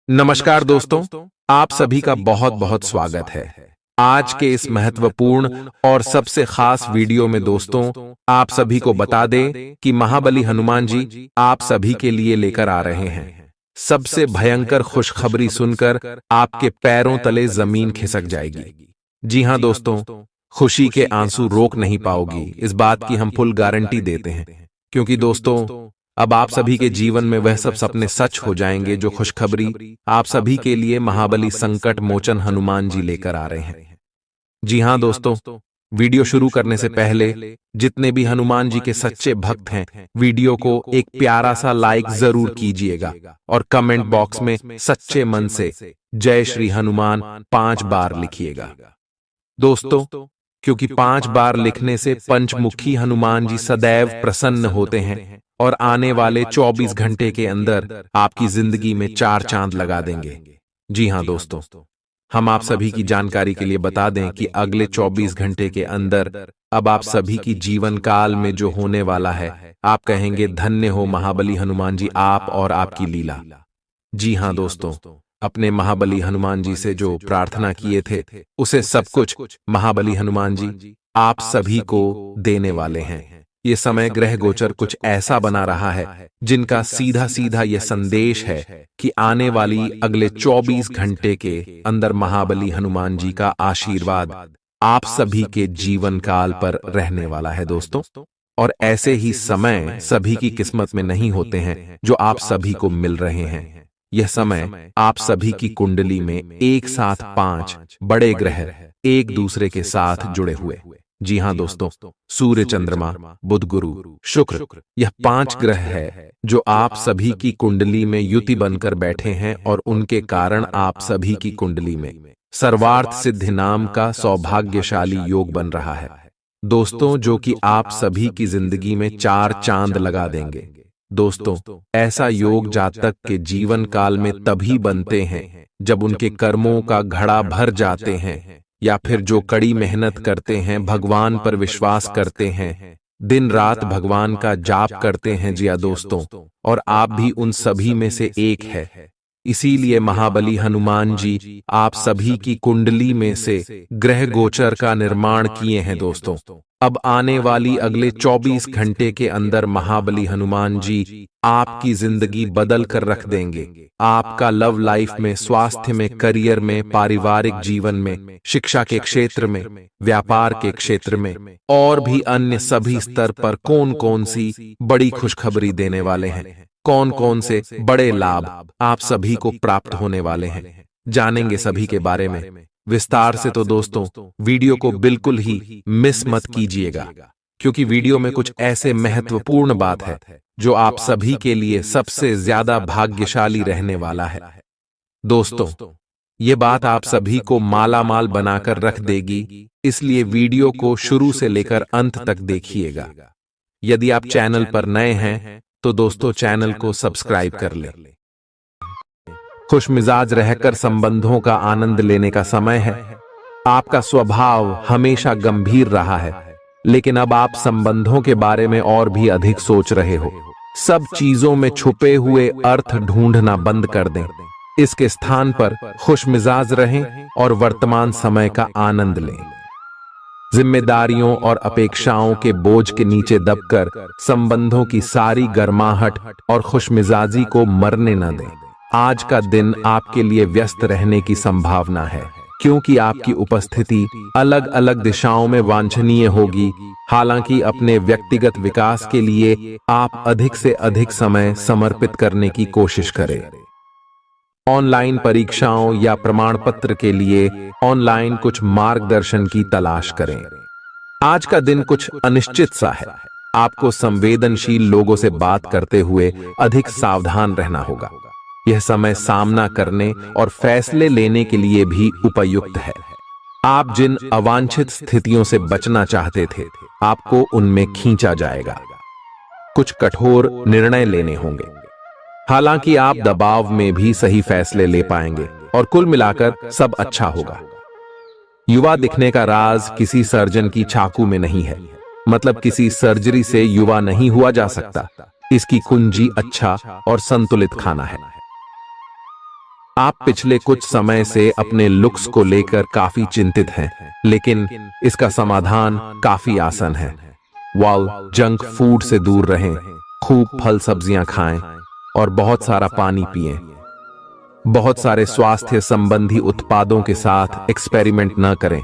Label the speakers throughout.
Speaker 1: नमस्कार दोस्तों, आप सभी का बहुत बहुत स्वागत है। आज के इस महत्वपूर्ण और सबसे खास वीडियो में दोस्तों आप सभी को बता दें कि महाबली हनुमान जी आप सभी के लिए लेकर आ रहे हैं सबसे भयंकर खुशखबरी सुनकर आपके पैरों तले जमीन खिसक जाएगी। जी हां दोस्तों, खुशी के आंसू रोक नहीं पाओगी, इस बात की हम फुल गारंटी देते हैं, क्योंकि दोस्तों अब आप सभी के जीवन में वह सब सपने सच हो जाएंगे जो खुशखबरी आप सभी के लिए महाबली संकट मोचन हनुमान जी लेकर आ रहे हैं। जी हां दोस्तों, वीडियो शुरू करने से पहले जितने भी हनुमान जी के सच्चे भक्त हैं, वीडियो को एक प्यारा सा लाइक जरूर कीजिएगा और कमेंट बॉक्स में सच्चे मन से जय श्री हनुमान 5 बार लिखिएगा। दोस्तों, क्योंकि 5 बार लिखने से पंचमुखी हनुमान जी सदैव प्रसन्न होते हैं और आने वाले 24 घंटे के अंदर आपकी जिंदगी में 4 चांद लगा देंगे। जी हां दोस्तों, हम आप सभी की जानकारी के लिए बता दें कि अगले 24 घंटे के अंदर अब आप सभी की जीवन काल में जो होने वाला है, आप कहेंगे धन्य हो महाबली हनुमान जी आप और आपकी लीला। जी हां दोस्तों, अपने महाबली हनुमान जी से जो प्रार्थना किए थे उसे सब कुछ महाबली हनुमान जी आप सभी को देने वाले हैं। ये समय ग्रह गोचर कुछ ऐसा बना रहा है जिनका सीधा सीधा यह संदेश है कि आने वाली अगले 24 घंटे के अंदर महाबली हनुमान जी का आशीर्वाद आप सभी के जीवन काल पर रहने वाला है दोस्तों। और ऐसे ही समय सभी की किस्मत में नहीं होते हैं जो आप सभी को मिल रहे हैं। यह समय आप सभी की कुंडली में एक साथ 5 बड़े ग्रह एक दूसरे के साथ जुड़े हुए। जी हां दोस्तों, सूर्य, चंद्रमा, बुध, गुरु, शुक्र, यह 5 ग्रह है जो आप सभी की कुंडली में युति बनकर बैठे हैं और उनके कारण आप सभी की कुंडली में सर्वार्थ सिद्धि नाम का सौभाग्यशाली योग बन रहा है दोस्तों, जो कि आप सभी की जिंदगी में 4 चांद लगा देंगे। दोस्तों, ऐसा योग जातक के जीवन काल में तभी बनते हैं जब उनके कर्मों का घड़ा भर जाते हैं, या फिर जो कड़ी मेहनत करते हैं, भगवान पर विश्वास करते हैं, दिन रात भगवान का जाप करते हैं। जी हां दोस्तों, और आप भी उन सभी में से एक है। इसीलिए महाबली हनुमान जी आप सभी की कुंडली में से ग्रह गोचर का निर्माण किए हैं दोस्तों। अब आने वाली अगले 24 घंटे के अंदर महाबली हनुमान जी आपकी जिंदगी बदल कर रख देंगे। आपका लव लाइफ में, स्वास्थ्य में, करियर में, पारिवारिक जीवन में, शिक्षा के क्षेत्र में, व्यापार के क्षेत्र में और भी अन्य सभी स्तर पर कौन कौन सी बड़ी खुशखबरी देने वाले हैं, कौन कौन से बड़े लाभ आप सभी को प्राप्त होने वाले हैं, जानेंगे सभी के बारे में विस्तार से। तो दोस्तों, वीडियो को बिल्कुल ही मिस मत कीजिएगा, क्योंकि वीडियो में कुछ ऐसे महत्वपूर्ण बात है जो आप सभी के लिए सबसे ज्यादा भाग्यशाली रहने वाला है। दोस्तों, ये बात आप सभी को मालामाल बनाकर रख देगी, इसलिए वीडियो को शुरू से लेकर अंत तक देखिएगा। यदि आप चैनल पर नए हैं तो दोस्तों चैनल को सब्सक्राइब कर लें। खुशमिजाज रहकर संबंधों का आनंद लेने का समय है। आपका स्वभाव हमेशा गंभीर रहा है, लेकिन अब आप संबंधों के बारे में और भी अधिक सोच रहे हो। सब चीजों में छुपे हुए अर्थ ढूंढना बंद कर दें। इसके स्थान पर खुशमिजाज रहें और वर्तमान समय का आनंद लें। जिम्मेदारियों और अपेक्षाओं के बोझ के नीचे दबकर संबंधों की सारी गर्माहट और खुशमिजाजी को मरने न दें। आज का दिन आपके लिए व्यस्त रहने की संभावना है, क्योंकि आपकी उपस्थिति अलग अलग दिशाओं में वांछनीय होगी। हालांकि अपने व्यक्तिगत विकास के लिए आप अधिक से अधिक समय समर्पित करने की कोशिश करें। ऑनलाइन परीक्षाओं या प्रमाण पत्र के लिए ऑनलाइन कुछ मार्गदर्शन की तलाश करें। आज का दिन कुछ अनिश्चित सा है। आपको संवेदनशील लोगों से बात करते हुए अधिक सावधान रहना होगा। यह समय सामना करने और फैसले लेने के लिए भी उपयुक्त है। आप जिन अवांछित स्थितियों से बचना चाहते थे, आपको उनमें खींचा जाएगा। कुछ कठोर निर्णय लेने होंगे। हालांकि आप दबाव में भी सही फैसले ले पाएंगे और कुल मिलाकर सब अच्छा होगा। युवा दिखने का राज किसी सर्जन की चाकू में नहीं है, मतलब किसी सर्जरी से युवा नहीं हुआ जा सकता। इसकी कुंजी अच्छा और संतुलित खाना है। आप पिछले कुछ समय से अपने लुक्स को लेकर काफी चिंतित हैं, लेकिन इसका समाधान काफी आसान है। जंक फूड से दूर रहें, खूब फल सब्जियां खाएं और बहुत सारा पानी पिएं। बहुत सारे स्वास्थ्य संबंधी उत्पादों के साथ एक्सपेरिमेंट न करें,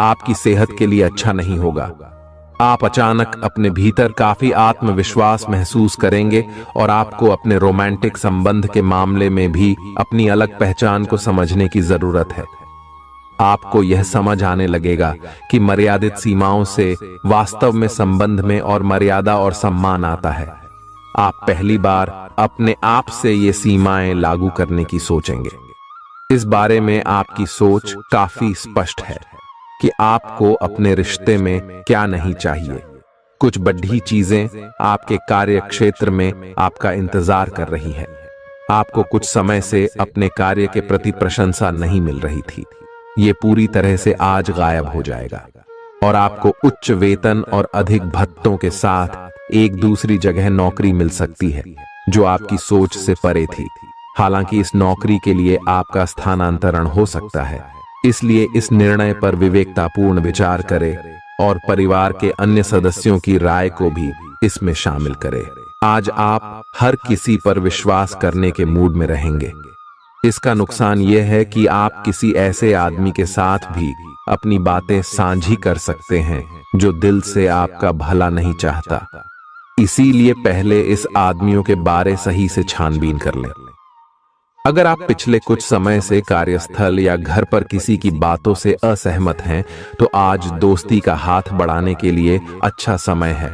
Speaker 1: आपकी सेहत के लिए अच्छा नहीं होगा। आप अचानक अपने भीतर काफी आत्मविश्वास महसूस करेंगे और आपको अपने रोमांटिक संबंध के मामले में भी अपनी अलग पहचान को समझने की जरूरत है। आपको यह समझ आने लगेगा कि मर्यादित सीमाओं से वास्तव में संबंध में और मर्यादा और सम्मान आता है। आप पहली बार अपने आप से ये सीमाएं लागू करने की सोचेंगे। इस बारे में आपकी सोच काफी स्पष्ट है कि आपको अपने रिश्ते में क्या नहीं चाहिए। कुछ बड़ी चीजें आपके कार्य क्षेत्र में आपका इंतजार कर रही हैं। आपको कुछ समय से अपने कार्य के प्रति प्रशंसा नहीं मिल रही थी, ये पूरी तरह से आज गायब हो जाएगा और आपको उच्च वेतन और अधिक भत्तों के साथ एक दूसरी जगह नौकरी मिल सकती है जो आपकी सोच से परे थी। हालांकि इस नौकरी के लिए आपका स्थानांतरण हो सकता है, इसलिए इस निर्णय पर विवेकतापूर्ण विचार करें और परिवार के अन्य सदस्यों की राय को भी इसमें शामिल करें। आज आप हर किसी पर विश्वास करने के मूड में रहेंगे। इसका नुकसान यह है कि आप किसी ऐसे आदमी के साथ भी अपनी बातें साझी कर सकते हैं जो दिल से आपका भला नहीं चाहता। इसीलिए पहले इस आदमियों के बारे सही से छानबीन कर लें। अगर आप पिछले कुछ समय से कार्यस्थल या घर पर किसी की बातों से असहमत हैं, तो आज दोस्ती का हाथ बढ़ाने के लिए अच्छा समय है।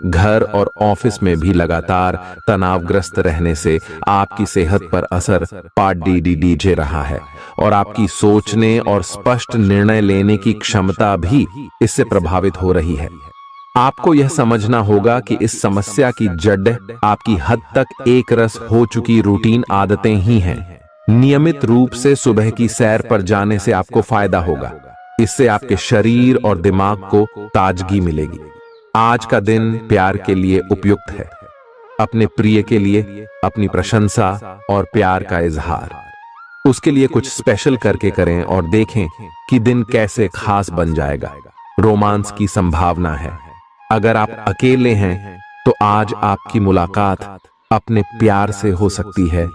Speaker 1: घर और ऑफिस में भी लगातार तनावग्रस्त रहने से आपकी सेहत पर असर पड़ रहा है और आपकी सोचने और स्पष्ट निर्णय लेने की क्षमता भी इससे प्रभावित हो रही है। आपको यह समझना होगा कि इस समस्या की जड़ आपकी हद तक एक रस हो चुकी रूटीन आदतें ही हैं। नियमित रूप से सुबह की सैर पर जाने से आपको फायदा होगा। इससे आपके शरीर और दिमाग को ताजगी मिलेगी। आज का दिन प्यार के लिए उपयुक्त है। अपने प्रिय के लिए अपनी प्रशंसा और प्यार का इजहार उसके लिए कुछ स्पेशल करके करें और देखें कि दिन कैसे खास बन जाएगा। रोमांस की संभावना है। अगर आप अकेले हैं तो आज आपकी मुलाकात अपने प्यार से हो सकती है,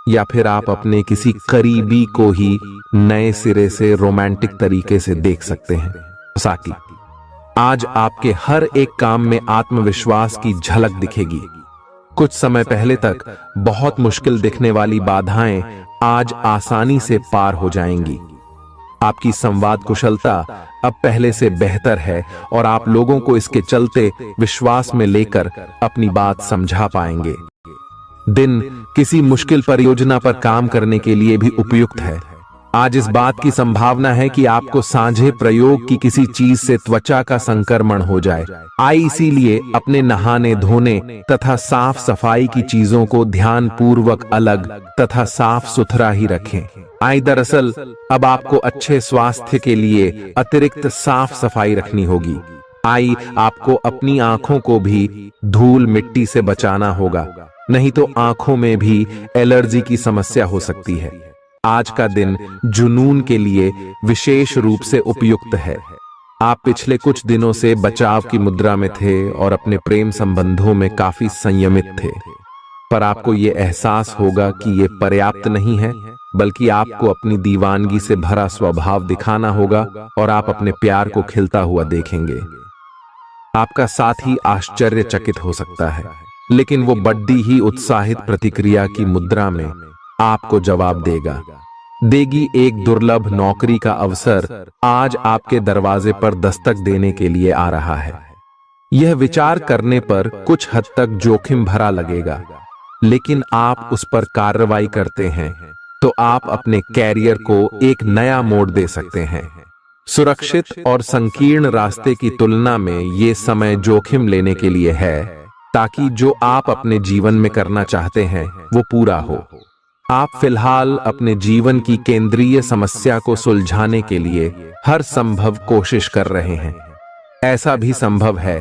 Speaker 1: या फिर आप अपने किसी करीबी को ही नए सिरे से रोमांटिक तरीके से देख सकते हैं। साकी, आज आपके हर एक काम में आत्मविश्वास की झलक दिखेगी। कुछ समय पहले तक बहुत मुश्किल दिखने वाली बाधाएं आज आसानी से पार हो जाएंगी। आपकी संवाद कुशलता अब पहले से बेहतर है और आप लोगों को इसके चलते विश्वास में लेकर अपनी बात समझा पाएंगे। दिन किसी मुश्किल परियोजना पर काम करने के लिए भी उपयुक्त है। आज इस बात की संभावना है कि आपको साझे प्रयोग की किसी चीज से त्वचा का संक्रमण हो जाए। इसीलिए अपने नहाने धोने तथा साफ सफाई की चीजों को ध्यान पूर्वक अलग तथा साफ सुथरा ही रखें। दरअसल अब आपको अच्छे स्वास्थ्य के लिए अतिरिक्त साफ सफाई रखनी होगी। आपको अपनी आंखों को भी धूल मिट्टी से बचाना होगा, नहीं तो आंखों में भी एलर्जी की समस्या हो सकती है। आज का दिन जुनून के लिए विशेष रूप से उपयुक्त है। आप पिछले कुछ दिनों से बचाव की मुद्रा में थे और अपने प्रेम संबंधों में काफी संयमित थे, पर आपको ये एहसास होगा कि ये पर्याप्त नहीं है, बल्कि आपको अपनी दीवानगी से भरा स्वभाव दिखाना होगा और आप अपने प्यार को खिलता हुआ देखेंगे। आपका साथी आश्चर्यचकित हो सकता है, लेकिन वो बड़ी ही उत्साहित प्रतिक्रिया की मुद्रा में आपको जवाब देगी। एक दुर्लभ नौकरी का अवसर आज आपके दरवाजे पर दस्तक देने के लिए आ रहा है। यह विचार करने पर कुछ हद तक जोखिम भरा लगेगा, लेकिन आप उस पर कार्रवाई करते हैं तो आप अपने कैरियर को एक नया मोड़ दे सकते हैं। सुरक्षित और संकीर्ण रास्ते की तुलना में ये समय जोखिम लेने के लिए है, ताकि जो आप अपने जीवन में करना चाहते हैं वो पूरा हो। आप फिलहाल अपने जीवन की केंद्रीय समस्या को सुलझाने के लिए हर संभव कोशिश कर रहे हैं। ऐसा भी संभव है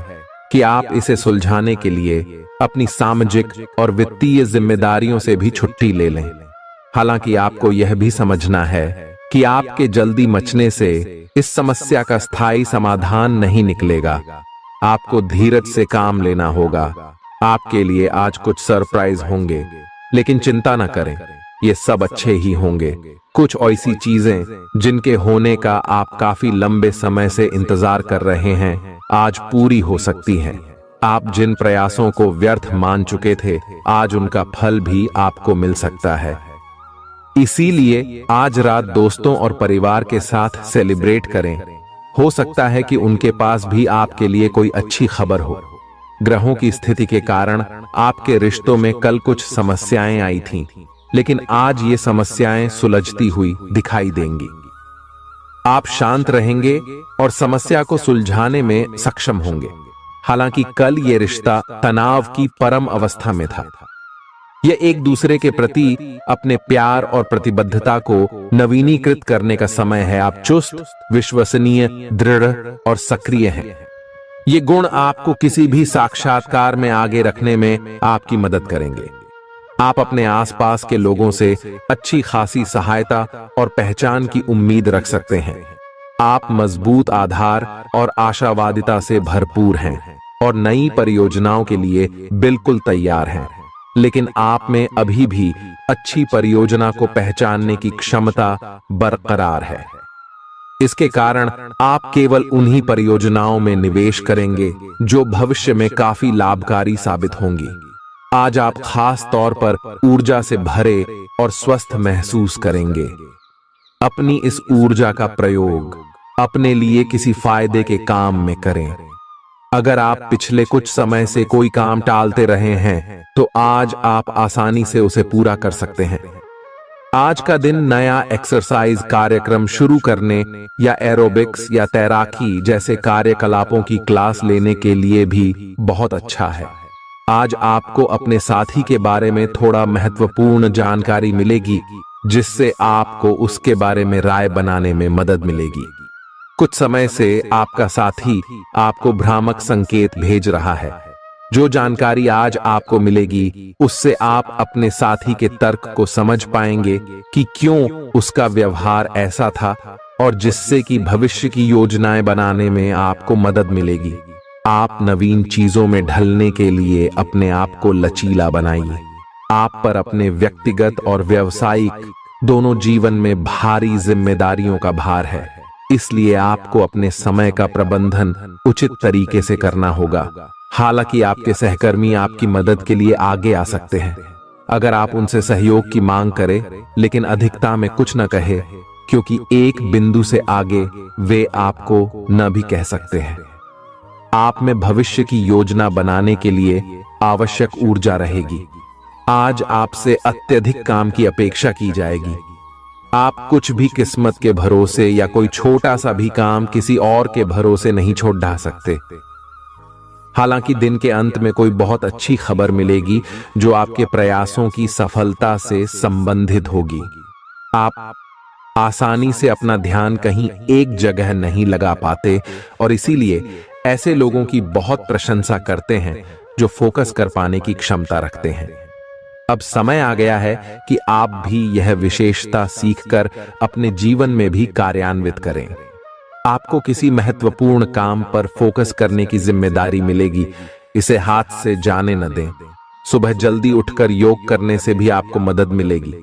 Speaker 1: कि आप इसे सुलझाने के लिए अपनी सामाजिक और वित्तीय जिम्मेदारियों से भी छुट्टी ले लें। हालांकि आपको यह भी समझना है कि आपके जल्दी मचने से इस समस्या का स्थायी समाधान नहीं निकलेगा। आपको धीरज से काम लेना होगा। आपके लिए आज कुछ सरप्राइज होंगे, लेकिन चिंता न करें, ये सब अच्छे ही होंगे। कुछ ऐसी चीजें जिनके होने का आप काफी लंबे समय से इंतजार कर रहे हैं, आज पूरी हो सकती हैं। आप जिन प्रयासों को व्यर्थ मान चुके थे, आज उनका फल भी आपको मिल सकता है। इसीलिए आज रात दोस्तों और परिवार के साथ सेलिब्रेट करें। हो सकता है कि उनके पास भी आपके लिए कोई अच्छी खबर हो। ग्रहों की स्थिति के कारण आपके रिश्तों में कल कुछ समस्याएं आई थीं, लेकिन आज ये समस्याएं सुलझती हुई दिखाई देंगी। आप शांत रहेंगे और समस्या को सुलझाने में सक्षम होंगे। हालांकि कल ये रिश्ता तनाव की परम अवस्था में था। यह एक दूसरे के प्रति अपने प्यार और प्रतिबद्धता को नवीनीकृत करने का समय है। आप चुस्त, विश्वसनीय, दृढ़ और सक्रिय हैं। ये गुण आपको किसी भी साक्षात्कार में आगे रखने में आपकी मदद करेंगे। आप अपने आसपास के लोगों से अच्छी खासी सहायता और पहचान की उम्मीद रख सकते हैं। आप मजबूत आधार और आशावादिता से भरपूर हैं और नई परियोजनाओं के लिए बिल्कुल तैयार हैं। लेकिन आप में अभी भी अच्छी परियोजना को पहचानने की क्षमता बरकरार है। इसके कारण आप केवल उन्हीं परियोजनाओं में निवेश करेंगे जो भविष्य में काफी लाभकारी साबित होंगी। आज आप खास तौर पर ऊर्जा से भरे और स्वस्थ महसूस करेंगे। अपनी इस ऊर्जा का प्रयोग अपने लिए किसी फायदे के काम में करें। अगर आप पिछले कुछ समय से कोई काम टालते रहे हैं, तो आज आप आसानी से उसे पूरा कर सकते हैं। आज का दिन नया एक्सरसाइज कार्यक्रम शुरू करने या एरोबिक्स या तैराकी जैसे कार्यकलापों की क्लास लेने के लिए भी बहुत अच्छा है। आज आपको अपने साथी के बारे में थोड़ा महत्वपूर्ण जानकारी मिलेगी, जिससे आपको उसके बारे में राय बनाने में मदद मिलेगी। कुछ समय से आपका साथी आपको भ्रामक संकेत भेज रहा है। जो जानकारी आज आपको मिलेगी, उससे आप अपने साथी के तर्क को समझ पाएंगे कि क्यों उसका व्यवहार ऐसा था, और जिससे कि भविष्य की योजनाएं बनाने में आपको मदद मिलेगी। आप नवीन चीजों में ढलने के लिए अपने आप को लचीला बनाइए। आप पर अपने व्यक्तिगत और व्यावसायिक दोनों जीवन में भारी जिम्मेदारियों का भार है, इसलिए आपको अपने समय का प्रबंधन उचित तरीके से करना होगा। हालांकि आपके सहकर्मी आपकी मदद के लिए आगे आ सकते हैं अगर आप उनसे सहयोग की मांग करें, लेकिन अधिकता में कुछ न कहे, क्योंकि एक बिंदु से आगे वे आपको न भी कह सकते हैं। आप में भविष्य की योजना बनाने के लिए आवश्यक ऊर्जा रहेगी। आज आपसे अत्यधिक काम की अपेक्षा की जाएगी। आप कुछ भी किस्मत के भरोसे या कोई छोटा सा भी काम किसी और के भरोसे नहीं छोड़ ढा सकते। हालांकि दिन के अंत में कोई बहुत अच्छी खबर मिलेगी जो आपके प्रयासों की सफलता से संबंधित होगी। आप आसानी से अपना ध्यान कहीं एक जगह नहीं लगा पाते, और इसीलिए ऐसे लोगों की बहुत प्रशंसा करते हैं जो फोकस कर पाने की क्षमता रखते हैं। अब समय आ गया है कि आप भी यह विशेषता सीखकर अपने जीवन में भी कार्यान्वित करें। आपको किसी महत्वपूर्ण काम पर फोकस करने की जिम्मेदारी मिलेगी। इसे हाथ से जाने न दें। सुबह जल्दी उठकर योग करने से भी आपको मदद मिलेगी।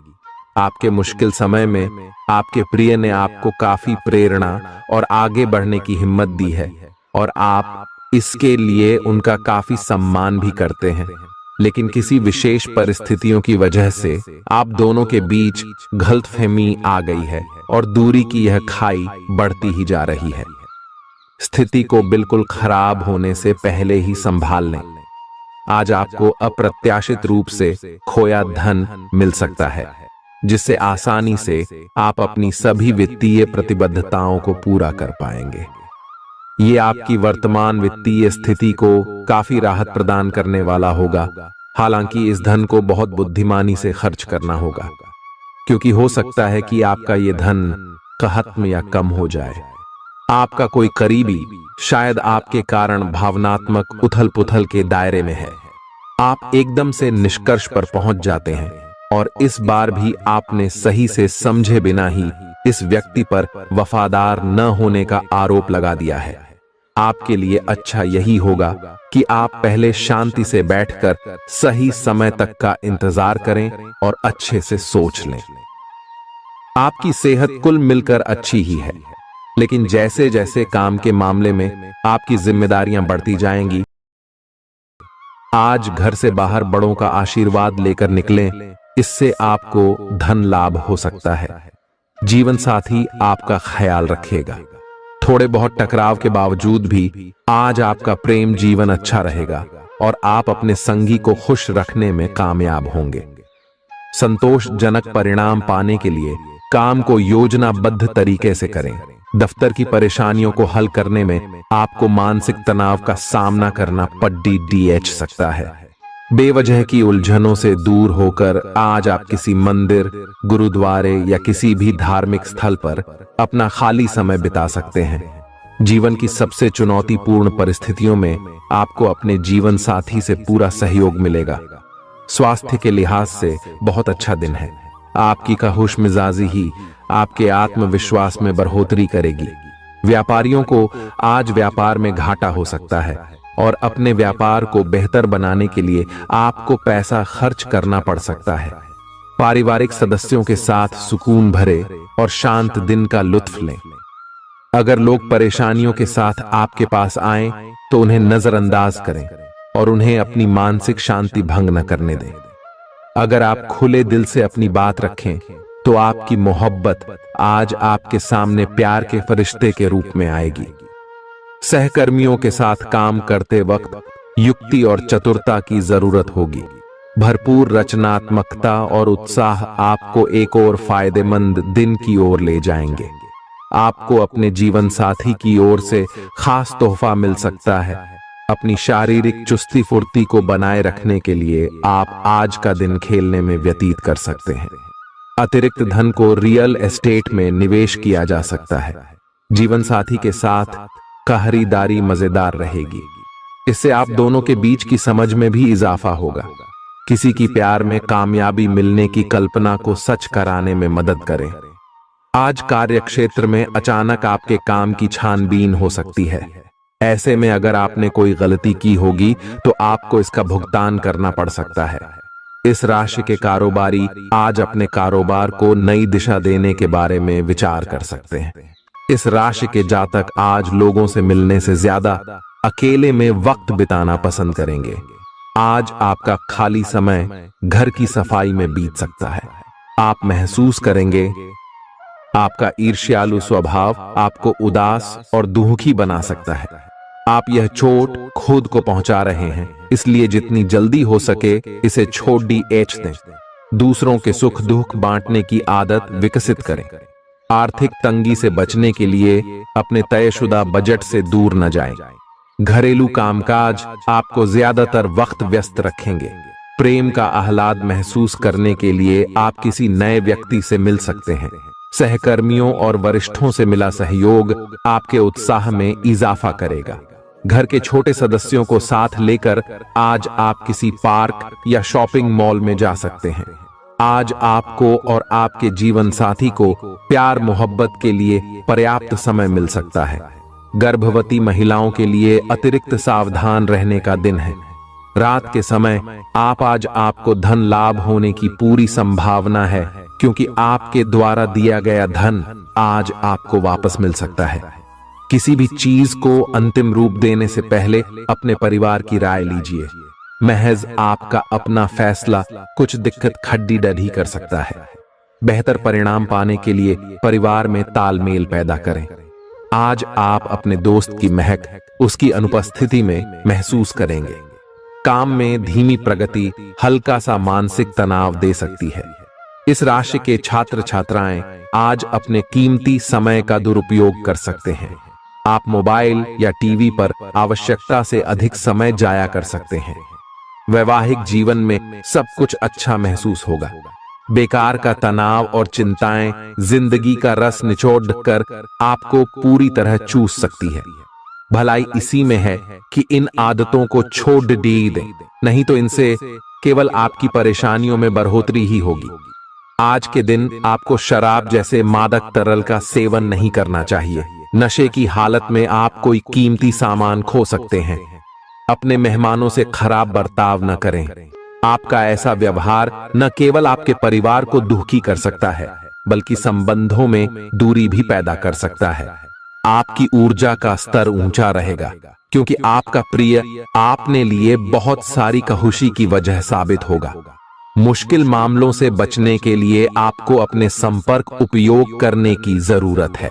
Speaker 1: आपके मुश्किल समय में आपके प्रिय ने आपको काफी प्रेरणा और आगे बढ़ने की हिम्मत दी है, और आप इसके लिए उनका काफी सम्मान भी करते हैं। लेकिन किसी विशेष परिस्थितियों की वजह से आप दोनों के बीच गलतफहमी आ गई है और दूरी की यह खाई बढ़ती ही जा रही है। स्थिति को बिल्कुल खराब होने से पहले ही संभाल लें। आज आपको अप्रत्याशित रूप से खोया धन मिल सकता है, जिससे आसानी से आप अपनी सभी वित्तीय प्रतिबद्धताओं को पूरा कर पाएंगे। ये आपकी वर्तमान वित्तीय स्थिति को काफी राहत प्रदान करने वाला होगा। हालांकि इस धन को बहुत बुद्धिमानी से खर्च करना होगा, क्योंकि हो सकता है कि आपका ये धन खत्म या कम हो जाए। आपका कोई करीबी शायद आपके कारण भावनात्मक उथल पुथल के दायरे में है। आप एकदम से निष्कर्ष पर पहुंच जाते हैं और इस बार भी आपने सही से समझे बिना ही इस व्यक्ति पर वफादार न होने का आरोप लगा दिया है। आपके लिए अच्छा यही होगा कि आप पहले शांति से बैठकर सही समय तक का इंतजार करें और अच्छे से सोच लें। आपकी सेहत कुल मिलकर अच्छी ही है, लेकिन जैसे जैसे काम के मामले में आपकी जिम्मेदारियां बढ़ती जाएंगी, आज घर से बाहर बड़ों का आशीर्वाद लेकर निकलें, इससे आपको धन लाभ हो सकता है। जीवन साथी आपका ख्याल रखेगा। थोड़े बहुत टकराव के बावजूद भी आज आपका प्रेम जीवन अच्छा रहेगा और आप अपने संगी को खुश रखने में कामयाब होंगे। संतोषजनक परिणाम पाने के लिए काम को योजनाबद्ध तरीके से करें। दफ्तर की परेशानियों को हल करने में आपको मानसिक तनाव का सामना करना पड़ सकता है। बेवजह की उलझनों से दूर होकर आज आप किसी मंदिर, गुरुद्वारे या किसी भी धार्मिक स्थल पर अपना खाली समय बिता सकते हैं। जीवन की सबसे चुनौतीपूर्ण परिस्थितियों में आपको अपने जीवन साथी से पूरा सहयोग मिलेगा। स्वास्थ्य के लिहाज से बहुत अच्छा दिन है। आपकी खुश मिजाजी ही आपके आत्मविश्वास में बढ़ोतरी करेगी। व्यापारियों को आज व्यापार में घाटा हो सकता है और अपने व्यापार को बेहतर बनाने के लिए आपको पैसा खर्च करना पड़ सकता है। पारिवारिक सदस्यों के साथ सुकून भरे और शांत दिन का लुत्फ लें। अगर लोग परेशानियों के साथ आपके पास आएं, तो उन्हें नजरअंदाज करें और उन्हें अपनी मानसिक शांति भंग न करने दें। अगर आप खुले दिल से अपनी बात रखें, तो आपकी मोहब्बत आज आपके सामने प्यार के फरिश्ते के रूप में आएगी। सहकर्मियों के साथ काम करते वक्त युक्ति और चतुरता की जरूरत होगी। भरपूर रचनात्मकता और उत्साह आपको एक और फायदेमंद दिन की ओर ले जाएंगे। आपको अपने जीवन साथी की ओर से खास तोहफा मिल सकता है। अपनी शारीरिक चुस्ती फुर्ती को बनाए रखने के लिए आप आज का दिन खेलने में व्यतीत कर सकते हैं। अतिरिक्त धन को रियल एस्टेट में निवेश किया जा सकता है। जीवन साथी के साथ खरीदारी मजेदार रहेगी। इससे आप दोनों के बीच की समझ में भी इजाफा होगा। किसी की प्यार में कामयाबी मिलने की कल्पना को सच कराने में मदद करें। आज कार्य क्षेत्र में अचानक आपके काम की छानबीन हो सकती है। ऐसे में अगर आपने कोई गलती की होगी तो आपको इसका भुगतान करना पड़ सकता है। इस राशि के कारोबारी आज अपने कारोबार को नई दिशा देने के बारे में विचार कर सकते हैं। इस राशि के जातक आज लोगों से मिलने से ज्यादा अकेले में वक्त बिताना पसंद करेंगे। आज आपका खाली समय घर की सफाई में बीत सकता है। आप महसूस करेंगे आपका ईर्ष्यालु स्वभाव आपको उदास और दुखी बना सकता है। आप यह चोट खुद को पहुंचा रहे हैं, इसलिए जितनी जल्दी हो सके इसे छोड़ दें। दूसरों के सुख दुख बांटने की आदत विकसित करें। आर्थिक तंगी से बचने के लिए अपने तयशुदा बजट से दूर न जाएं। घरेलू कामकाज आपको ज्यादातर वक्त व्यस्त रखेंगे। प्रेम का आह्लाद महसूस करने के लिए आप किसी नए व्यक्ति से मिल सकते हैं। सहकर्मियों और वरिष्ठों से मिला सहयोग आपके उत्साह में इजाफा करेगा। घर के छोटे सदस्यों को साथ लेकर आज आप किसी पार्क या शॉपिंग मॉल में जा सकते हैं। आज आपको और आपके जीवन साथी को प्यार मोहब्बत के लिए पर्याप्त समय मिल सकता है। गर्भवती महिलाओं के लिए अतिरिक्त सावधान रहने का दिन है। रात के समय आज आपको धन लाभ होने की पूरी संभावना है, क्योंकि आपके द्वारा दिया गया धन आज आपको वापस मिल सकता है। किसी भी चीज को अंतिम रूप देने से पहले अपने परिवार की राय लीजिए। महज आपका अपना फैसला कुछ दिक्कत खड्डी डढ़ी कर सकता है। बेहतर परिणाम पाने के लिए परिवार में तालमेल पैदा करें। आज आप अपने दोस्त की महक उसकी अनुपस्थिति में महसूस करेंगे। काम में धीमी प्रगति हल्का सा मानसिक तनाव दे सकती है। इस राशि के छात्र छात्राएं आज अपने कीमती समय का दुरुपयोग कर सकते हैं। आप मोबाइल या टीवी पर आवश्यकता से अधिक समय जाया कर सकते हैं। वैवाहिक जीवन में सब कुछ अच्छा महसूस होगा। बेकार का तनाव और चिंताएं जिंदगी का रस निचोड़ कर आपको पूरी तरह चूस सकती है। भलाई इसी में है कि इन आदतों को छोड़ दें, नहीं तो इनसे केवल आपकी परेशानियों में बढ़ोतरी ही होगी। आज के दिन आपको शराब जैसे मादक तरल का सेवन नहीं करना चाहिए। नशे की हालत में आप कोई कीमती सामान खो सकते हैं। अपने मेहमानों से खराब बर्ताव न करें। आपका ऐसा व्यवहार न केवल आपके परिवार को दुखी कर सकता है, बल्कि संबंधों में दूरी भी पैदा कर सकता है। आपकी ऊर्जा का स्तर ऊंचा रहेगा, क्योंकि आपका प्रिय आपने लिए बहुत सारी खुशी की वजह साबित होगा। मुश्किल मामलों से बचने के लिए आपको अपने संपर्क उपयोग करने की जरूरत है।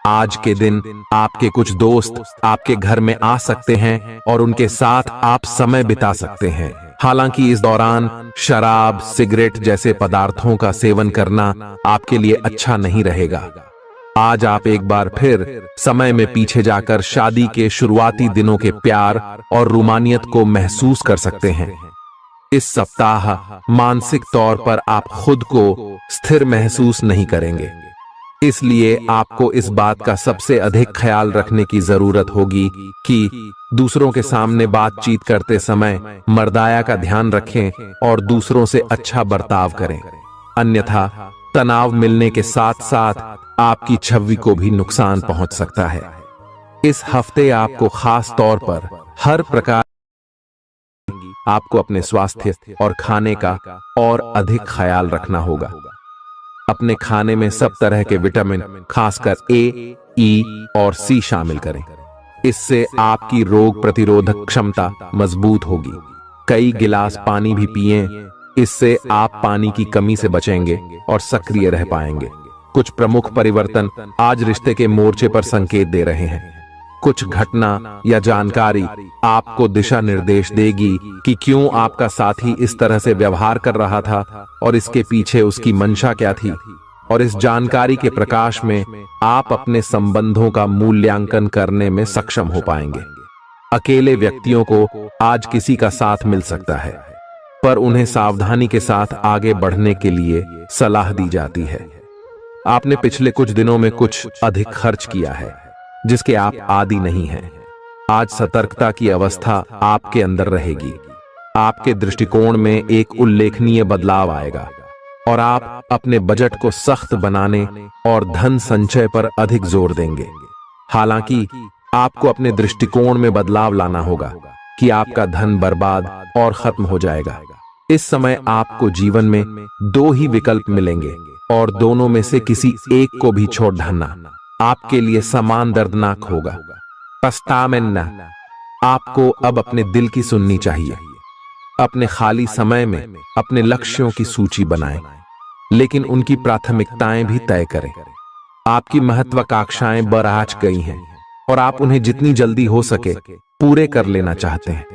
Speaker 1: आज के दिन आपके कुछ दोस्त आपके घर में आ सकते हैं और उनके साथ आप समय बिता सकते हैं। हालांकि इस दौरान शराब, सिगरेट जैसे पदार्थों का सेवन करना आपके लिए अच्छा नहीं रहेगा। आज आप एक बार फिर समय में पीछे जाकर शादी के शुरुआती दिनों के प्यार और रोमानियत को महसूस कर सकते हैं। इस सप्ताह मानसिक तौर पर आप खुद को स्थिर महसूस नहीं करेंगे, इसलिए आपको इस बात का सबसे अधिक ख्याल रखने की जरूरत होगी कि दूसरों के सामने बातचीत करते समय मर्दाया का ध्यान रखें और दूसरों से अच्छा बर्ताव करें। अन्यथा तनाव मिलने के साथ साथ आपकी छवि को भी नुकसान पहुंच सकता है। इस हफ्ते आपको खास तौर पर हर प्रकार आपको अपने स्वास्थ्य और खाने का और अधिक ख्याल रखना होगा। अपने खाने में सब तरह के विटामिन, खासकर ए, ई और सी शामिल करें। इससे आपकी रोग प्रतिरोधक क्षमता मजबूत होगी। कई गिलास पानी भी पिएं, इससे आप पानी की कमी से बचेंगे और सक्रिय रह पाएंगे। कुछ प्रमुख परिवर्तन आज रिश्ते के मोर्चे पर संकेत दे रहे हैं। कुछ घटना या जानकारी आपको दिशा निर्देश देगी कि क्यों आपका साथी इस तरह से व्यवहार कर रहा था और इसके पीछे उसकी मंशा क्या थी। और इस जानकारी के प्रकाश में आप अपने संबंधों का मूल्यांकन करने में सक्षम हो पाएंगे। अकेले व्यक्तियों को आज किसी का साथ मिल सकता है, पर उन्हें सावधानी के साथ आगे बढ़ने के लिए सलाह दी जाती है। आपने पिछले कुछ दिनों में कुछ अधिक खर्च किया है, जिसके आप आदी नहीं हैं। आज सतर्कता की अवस्था आपके अंदर रहेगी। आपके दृष्टिकोण में एक उल्लेखनीय बदलाव आएगा और आप अपने बजट को सख्त बनाने और धन संचय पर अधिक जोर देंगे। हालांकि आपको अपने दृष्टिकोण में बदलाव लाना होगा कि आपका धन बर्बाद और खत्म हो जाएगा। इस समय आपको जीवन में दो ही विकल्प मिलेंगे और दोनों में से किसी एक को भी छोड़ डालना आपके लिए समान दर्दनाक होगा। पछतावें आपको अब अपने दिल की सुननी चाहिए। अपने खाली समय में अपने लक्ष्यों की सूची बनाएं, लेकिन उनकी प्राथमिकताएं भी तय करें। आपकी महत्वाकांक्षाएं बराज गई हैं और आप उन्हें जितनी जल्दी हो सके पूरे कर लेना चाहते हैं।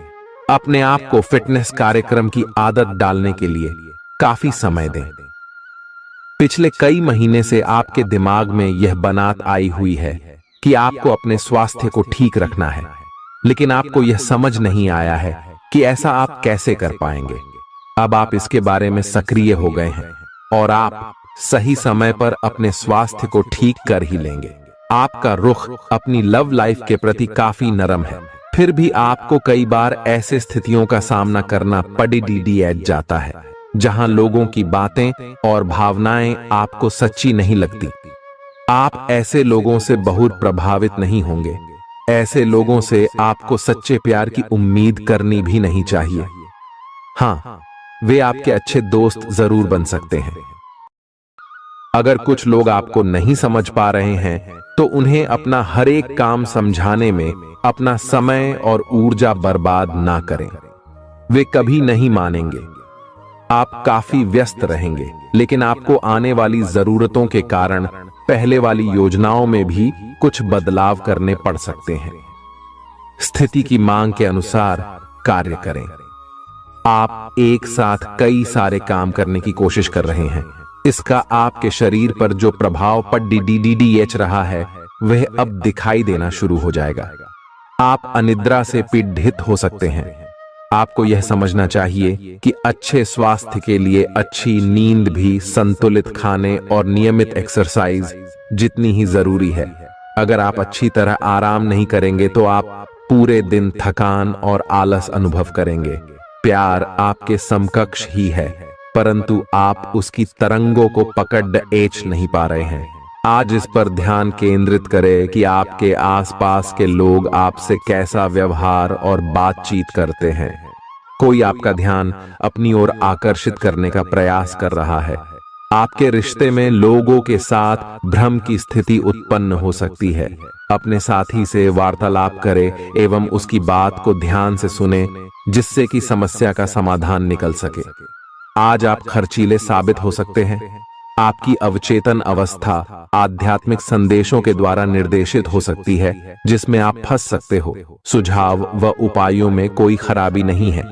Speaker 1: अपने आप को फिटनेस कार्यक्रम की आदत डालने के लिए काफी समय दें। पिछले कई महीने से आपके दिमाग में यह बात आई हुई है कि आपको अपने स्वास्थ्य को ठीक रखना है, लेकिन आपको यह समझ नहीं आया है कि ऐसा आप कैसे कर पाएंगे। अब आप इसके बारे में सक्रिय हो गए हैं और आप सही समय पर अपने स्वास्थ्य को ठीक कर ही लेंगे। आपका रुख अपनी लव लाइफ के प्रति काफी नरम है, फिर भी आपको कई बार ऐसे स्थितियों का सामना करना पड़ जाता है जहां लोगों की बातें और भावनाएं आपको सच्ची नहीं लगती। आप ऐसे लोगों से बहुत प्रभावित नहीं होंगे। ऐसे लोगों से आपको सच्चे प्यार की उम्मीद करनी भी नहीं चाहिए। हाँ, वे आपके अच्छे दोस्त जरूर बन सकते हैं। अगर कुछ लोग आपको नहीं समझ पा रहे हैं, तो उन्हें अपना हर एक काम समझाने में अपना समय और ऊर्जा बर्बाद ना करें। वे कभी नहीं मानेंगे। आप काफी व्यस्त रहेंगे, लेकिन आपको आने वाली जरूरतों के कारण पहले वाली योजनाओं में भी कुछ बदलाव करने पड़ सकते हैं। स्थिति की मांग के अनुसार कार्य करें। आप एक साथ कई सारे काम करने की कोशिश कर रहे हैं। इसका आपके शरीर पर जो प्रभाव पड़ रहा है, वह अब दिखाई देना शुरू हो जाएगा। आप अनिद्रा से पीड़ित हो सकते हैं। आपको यह समझना चाहिए कि अच्छे स्वास्थ्य के लिए अच्छी नींद भी संतुलित खाने और नियमित एक्सरसाइज जितनी ही जरूरी है। अगर आप अच्छी तरह आराम नहीं करेंगे तो आप पूरे दिन थकान और आलस अनुभव करेंगे। प्यार आपके समकक्ष ही है, परंतु आप उसकी तरंगों को पकड़ नहीं पा रहे हैं। आज इस पर ध्यान केंद्रित करें कि आपके आसपास के लोग आपसे कैसा व्यवहार और बातचीत करते हैं। कोई आपका ध्यान अपनी ओर आकर्षित करने का प्रयास कर रहा है। आपके रिश्ते में लोगों के साथ भ्रम की स्थिति उत्पन्न हो सकती है। अपने साथी से वार्तालाप करें एवं उसकी बात को ध्यान से सुने, जिससे कि समस्या का समाधान निकल सके। आज आप खर्चीले साबित हो सकते हैं। आपकी अवचेतन अवस्था आध्यात्मिक संदेशों के द्वारा निर्देशित हो सकती है, जिसमें आप फंस सकते हो। सुझाव व उपायों में कोई खराबी नहीं है,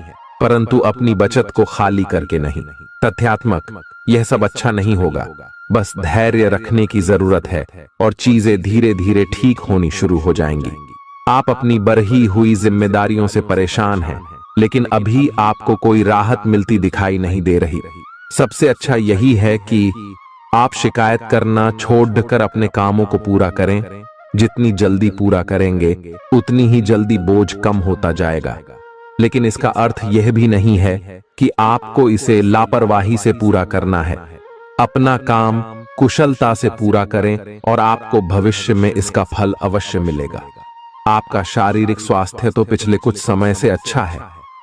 Speaker 1: परंतु अपनी बचत को खाली करके नहीं। तथ्यात्मक, यह सब अच्छा नहीं होगा। बस धैर्य रखने की जरूरत है और चीजें धीरे धीरे ठीक होनी शुरू हो जाएंगी। आप अपनी बढ़ी हुई जिम्मेदारियों से परेशान हैं, लेकिन अभी आपको कोई राहत मिलती दिखाई नहीं दे रही। सबसे अच्छा यही है कि आप शिकायत करना छोड़कर अपने कामों को पूरा करें। जितनी जल्दी पूरा करेंगे, उतनी ही जल्दी बोझ कम होता जाएगा। लेकिन इसका अर्थ यह भी नहीं है कि आपको इसे लापरवाही से पूरा करना है। अपना काम कुशलता से पूरा करें और आपको भविष्य में इसका फल अवश्य मिलेगा। आपका शारीरिक स्वास्थ्य तो पिछले कुछ समय से अच्छा है,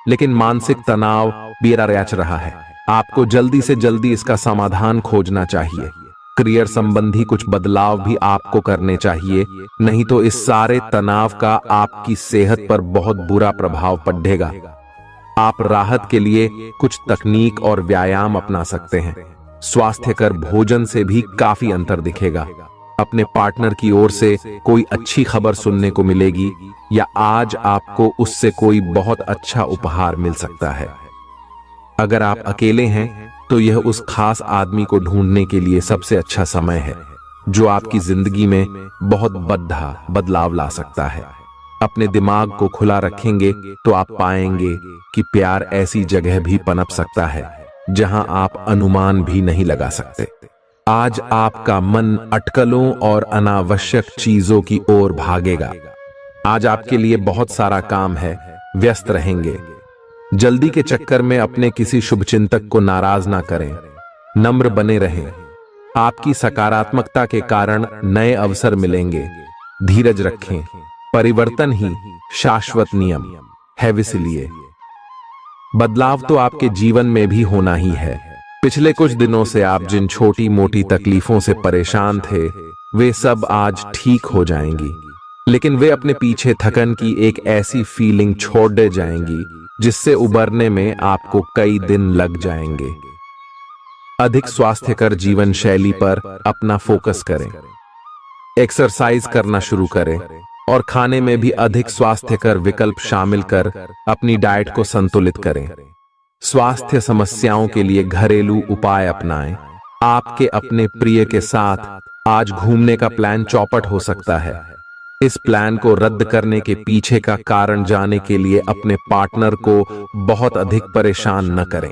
Speaker 1: लेकिन मानसिक तनाव बेरा रच रहा है। आपको जल्दी से जल्दी इसका समाधान खोजना चाहिए। करियर संबंधी कुछ बदलाव भी आपको करने चाहिए, नहीं तो इस सारे तनाव का आपकी सेहत पर बहुत बुरा प्रभाव पड़ेगा। आप राहत के लिए कुछ तकनीक और व्यायाम अपना सकते हैं। स्वास्थ्यकर भोजन से भी काफी अंतर दिखेगा। अपने पार्टनर की ओर से कोई अच्छी खबर सुनने को मिलेगी, या आज आपको उससे कोई बहुत अच्छा उपहार मिल सकता है। अगर आप अकेले हैं तो यह उस खास आदमी को ढूंढने के लिए सबसे अच्छा समय है, जो आपकी जिंदगी में बहुत बड़ा बदलाव ला सकता है। अपने दिमाग को खुला रखेंगे तो आप पाएंगे कि प्यार ऐसी जगह भी पनप सकता है जहां आप अनुमान भी नहीं लगा सकते। आज आपका मन अटकलों और अनावश्यक चीजों की ओर भागेगा। आज आपके लिए बहुत सारा काम है, व्यस्त रहेंगे। जल्दी के चक्कर में अपने किसी शुभचिंतक को नाराज ना करें, नम्र बने रहें। आपकी सकारात्मकता के कारण नए अवसर मिलेंगे। धीरज रखें, परिवर्तन ही शाश्वत नियम है, इसलिए बदलाव तो आपके जीवन में भी होना ही है। पिछले कुछ दिनों से आप जिन छोटी मोटी तकलीफों से परेशान थे, वे सब आज ठीक हो जाएंगी, लेकिन वे अपने पीछे थकन की एक ऐसी फीलिंग छोड़ दे जाएंगी जिससे उबरने में आपको कई दिन लग जाएंगे। अधिक स्वास्थ्यकर जीवन शैली पर अपना फोकस करें। एक्सरसाइज करना शुरू करें और खाने में भी अधिक स्वास्थ्यकर विकल्प शामिल कर अपनी डाइट को संतुलित करें। स्वास्थ्य समस्याओं के लिए घरेलू उपाय अपनाएं। आपके अपने प्रिय के साथ आज घूमने का प्लान चौपट हो सकता है। इस प्लान को रद्द करने के पीछे का कारण जानने के लिए अपने पार्टनर को बहुत अधिक परेशान न करें।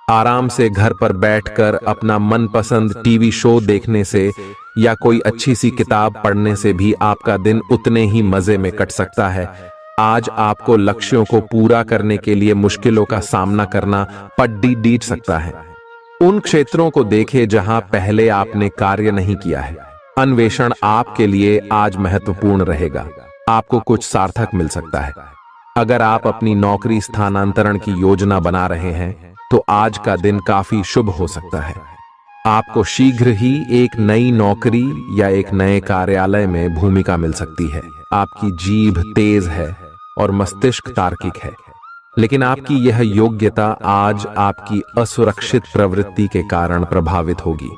Speaker 1: आराम से घर पर बैठकर अपना मनपसंद टीवी शो देखने से या कोई अच्छी सी किताब पढ़ने से भी आपका दिन उतने ही मजे में कट सकता है। आज आपको लक्ष्यों को पूरा करने के लिए मुश्किलों का सामना करना पड़ सकता है। उन क्षेत्रों को देखें जहां पहले आपने कार्य नहीं किया है। अन्वेषण आपके लिए आज महत्वपूर्ण रहेगा। आपको कुछ सार्थक मिल सकता है। अगर आप अपनी नौकरी स्थानांतरण की योजना बना रहे हैं तो आज का दिन काफी शुभ हो सकता है। आपको शीघ्र ही एक नई नौकरी या एक नए कार्यालय में भूमिका मिल सकती है। आपकी जीभ तेज है और मस्तिष्क तार्किक है, लेकिन आपकी यह योग्यता आज आपकी असुरक्षित प्रवृत्ति के कारण प्रभावित होगी।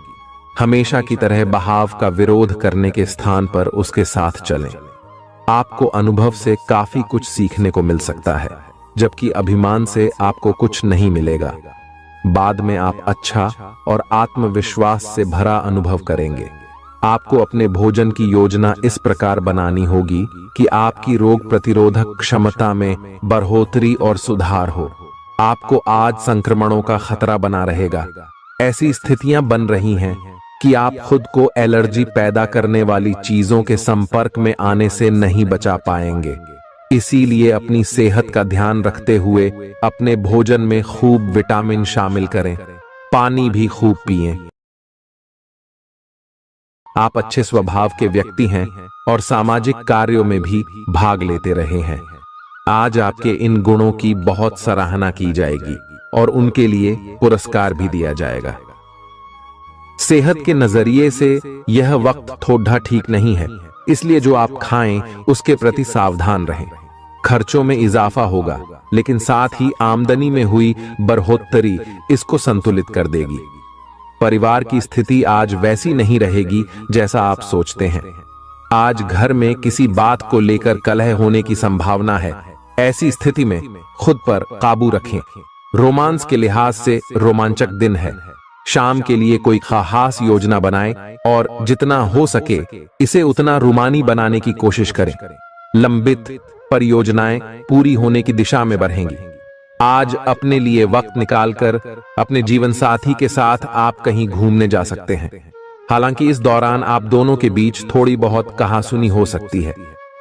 Speaker 1: हमेशा की तरह बहाव का विरोध करने के स्थान पर उसके साथ चलें। आपको अनुभव से काफी कुछ सीखने को मिल सकता है, जबकि अभिमान से आपको कुछ नहीं मिलेगा। बाद में आप अच्छा और आत्मविश्वास से भरा अनुभव करेंगे। आपको अपने भोजन की योजना इस प्रकार बनानी होगी कि आपकी रोग प्रतिरोधक क्षमता में बढ़ोतरी और सुधार हो। आपको आज संक्रमणों का खतरा बना रहेगा। ऐसी स्थितियां बन रही हैं कि आप खुद को एलर्जी पैदा करने वाली चीजों के संपर्क में आने से नहीं बचा पाएंगे। इसीलिए अपनी सेहत का ध्यान रखते हुए अपने भोजन में खूब विटामिन शामिल करें, पानी भी खूब पिएं। आप अच्छे स्वभाव के व्यक्ति हैं और सामाजिक कार्यों में भी भाग लेते रहे हैं। आज आपके इन गुणों की बहुत सराहना की जाएगी और उनके लिए पुरस्कार भी दिया जाएगा। सेहत के नजरिए से यह वक्त थोड़ा ठीक नहीं है, इसलिए जो आप खाएं उसके प्रति सावधान रहें। खर्चों में इजाफा होगा, लेकिन साथ ही आमदनी में हुई बढ़ोतरी इसको संतुलित कर देगी। परिवार की स्थिति आज वैसी नहीं रहेगी जैसा आप सोचते हैं। आज घर में किसी बात को लेकर कलह होने की संभावना है। ऐसी स्थिति में खुद पर काबू रखें। रोमांस के लिहाज से रोमांचक दिन है। शाम के लिए कोई खास योजना बनाएं और जितना हो सके इसे उतना रोमानी बनाने की कोशिश करें। लंबित परियोजनाएं पूरी होने की दिशा में बढ़ेंगी। आज अपने लिए वक्त निकालकर अपने जीवन साथी के साथ आप कहीं घूमने जा सकते हैं। हालांकि इस दौरान आप दोनों के बीच थोड़ी बहुत कहासुनी हो सकती है।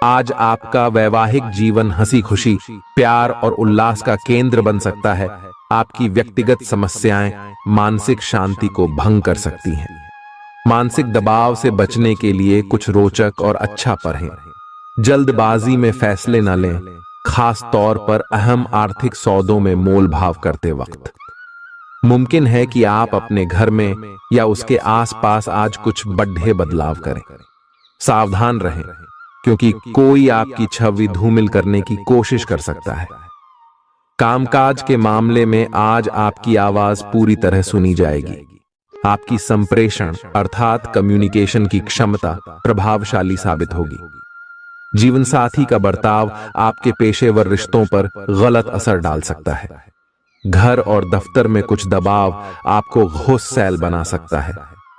Speaker 1: आज आपका वैवाहिक जीवन हंसी खुशी, प्यार और उल्लास का केंद्र बन सकता है। आपकी व्यक्तिगत समस्याएं मानसिक शांति को भंग कर सकती हैं। मानसिक दबाव से बचने के लिए कुछ रोचक और अच्छा पढ़ें। जल्दबाजी में फैसले न लें, खास तौर पर अहम आर्थिक सौदों में मोल भाव करते वक्त। मुमकिन है कि आप अपने घर में या उसके आसपास आज कुछ बड़े बदलाव करें। सावधान रहें, क्योंकि कोई आपकी छवि धूमिल करने की कोशिश कर सकता है। कामकाज के मामले में आज आपकी आवाज पूरी तरह सुनी जाएगी। आपकी संप्रेषण अर्थात कम्युनिकेशन की क्षमता प्रभावशाली साबित होगी। जीवन साथी का बर्ताव आपके पेशेवर रिश्तों पर गलत असर डाल सकता है। घर और दफ्तर में कुछ दबाव आपको गुस्सैल बना सकता है।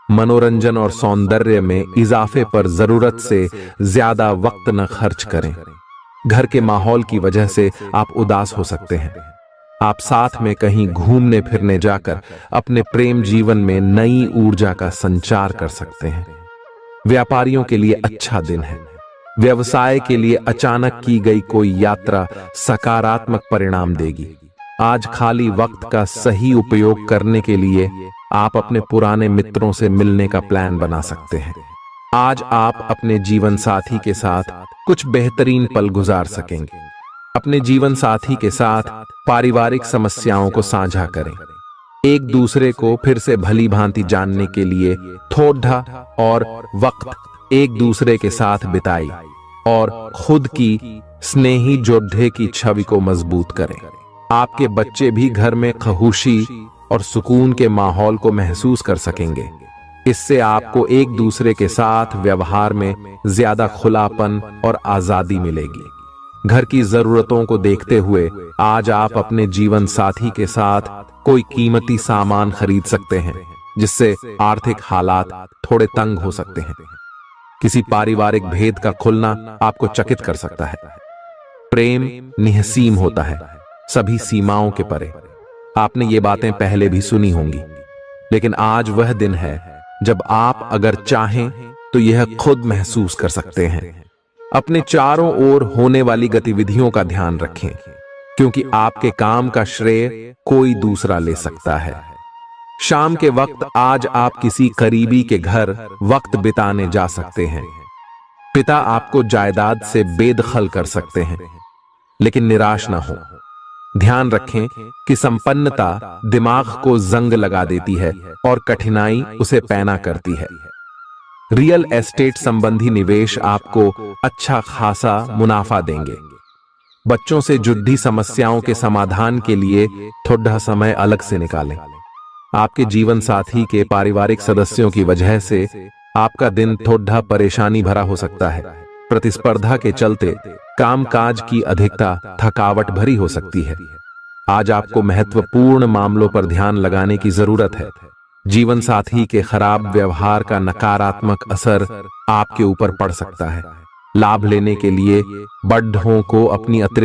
Speaker 1: मनोरंजन और सौंदर्य में इजाफे पर जरूरत से ज्यादा वक्त न खर्च करें। घर के माहौल की वजह से आप उदास हो सकते हैं। आप साथ में कहीं घूमने फिरने जाकर अपने प्रेम जीवन में नई ऊर्जा का संचार कर सकते हैं। व्यापारियों के लिए अच्छा दिन है। व्यवसाय के लिए अचानक की गई कोई यात्रा सकारात्मक परिणाम देगी। आज खाली वक्त का सही उपयोग करने के लिए आप अपने पुराने मित्रों से मिलने का प्लान बना सकते हैं। आज आप अपने जीवन साथी के साथ कुछ बेहतरीन पल गुजार सकेंगे। अपने जीवन साथी के साथ पारिवारिक समस्याओं को साझा करें। एक दूसरे को फिर से भली भांति जानने के लिए थोड़ा और वक्त एक दूसरे के साथ बिताई और खुद की स्नेही जोड़े की छवि को मजबूत करें। आपके बच्चे भी घर में खहुशी और सुकून के माहौल को महसूस कर सकेंगे। इससे आपको एक दूसरे के साथ व्यवहार में ज्यादा खुलापन और आजादी मिलेगी। घर की जरूरतों को देखते हुए आज आप अपने जीवन साथी के साथ कोई कीमती सामान खरीद सकते हैं, जिससे आर्थिक हालात थोड़े तंग हो सकते हैं। किसी पारिवारिक भेद का खुलना आपको चकित कर सकता है। प्रेम निहसीम होता है, सभी सीमाओं के परे। आपने ये बातें पहले भी सुनी होंगी, लेकिन आज वह दिन है जब आप अगर चाहें तो यह खुद महसूस कर सकते हैं। अपने चारों ओर होने वाली गतिविधियों का ध्यान रखें, क्योंकि आपके काम का श्रेय कोई दूसरा ले सकता है। शाम के वक्त आज आप किसी करीबी के घर वक्त बिताने जा सकते हैं। पिता आपको जायदाद से बेदखल कर सकते हैं, लेकिन निराश न हो। ध्यान रखें कि संपन्नता दिमाग को जंग लगा देती है और कठिनाई उसे पैना करती है। रियल एस्टेट संबंधी निवेश आपको अच्छा खासा मुनाफा देंगे। बच्चों से जुड़ी समस्याओं के समाधान के लिए थोड़ा समय अलग से निकालें। आपके जीवन साथी के पारिवारिक सदस्यों की वजह से आपका दिन थोड़ा परेशानी भरा हो सकता है। प्रतिस्पर्धा के चलते कामकाज की अधिकता थकावट भरी हो सकती है। आज आपको महत्वपूर्ण मामलों पर ध्यान लगाने की जरूरत है। जीवन साथी के खराब व्यवहार का नकारात्मक असर आपके ऊपर पड़ सकता है। लाभ लेने के लिए बड़ों को अपनी अतिरिक्त